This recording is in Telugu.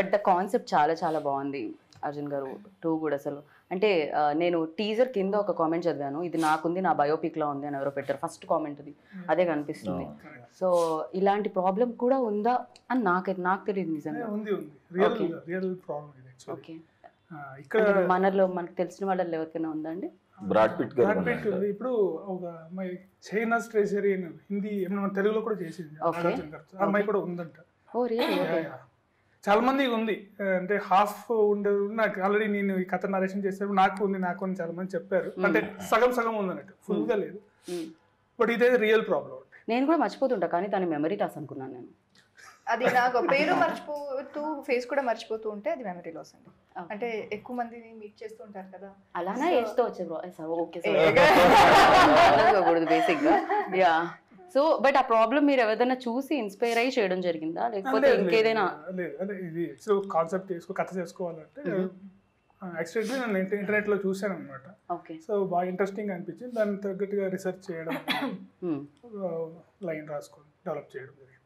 బట్ ద కాన్సెప్ట్ చాలా చాలా బాగుంది అర్జున్ గారు. 2 కూడా అసలు అంటే నేను టీజర్ కింద ఒక కామెంట్ చదివాను, ఇది నాకుంది నా బయోపిక్ లా ఉంది అని ఎవరో పెట్టారు. ఫస్ట్ కామెంట్ అది అదే కనిపిస్తుంది. సో ఇలాంటి ప్రాబ్లం కూడా ఉందా అని నాకు తెలియదు నిజంగా. రియల్ ప్రాబ్లం ఇది యాక్చువల్లీ. ఓకే, ఇక్కడ మనలో మనకు తెలిసిన వాళ్ళలో ఎవరికైనా ఉందండి? బ్రాడ్ పిట్ గారు ఉంది. ఇప్పుడు ఒక అమ్మాయి చైనాస్ ట్రెజరీ అని హిందీ ఏమన్నా తెలుగులో కూడా చేసింది నాగార్జున గారు. ఆ అమ్మాయి కూడా ఉందంట. ఓ రియల్లీ? చాలా మంది ఉంది. అంటే హాఫ్ ఉండదు. నాకు ఆల్రెడీ నేను ఈ కథ నరేషన్ చేసేప్పుడు నాకు అని చాలా మంది చెప్పారు. అంటే సగం సగం ఉంది అన్నట్టు, ఫుల్ గా లేదు. బట్ ఇదే రియల్ ప్రాబ్లం. నేను కూడా మర్చిపోతుంటా, కానీ దాని మెమరీ లాస్ అనుకున్నాను నేను. అది నాకు పేరు మర్చిపోతూ ఫేస్ కూడా మర్చిపోతూ ఉంటే అది మెమరీ లాస్ అండి. అంటే ఎక్కువ మందిని మీట్ చేస్తూ ఉంటారు కదా, అలానే చేస్తూ వచ్చే ఓకే బేసిక్ గా. యా, సో బట్ ఆ ప్రాబ్లం మీరు ఎవరైనా చూసి ఇన్స్పైర్ అయ్యి చేయడం జరిగిందా, లేకపోతే ఇంకేదైనా? లేదు, అంటే ఇది కాన్సెప్ట్ కథ చేసుకోవాలంటే యాక్చువల్లీ నేను ఇంటర్నెట్ లో చూసాను అనమాట. ఓకే, సో బాగా ఇంట్రెస్టింగ్ అనిపించింది. దాన్ని తగ్గట్టుగా రీసెర్చ్ చేయడం, లైన్ రాసుకొని డెవలప్ చేయడం జరిగింది.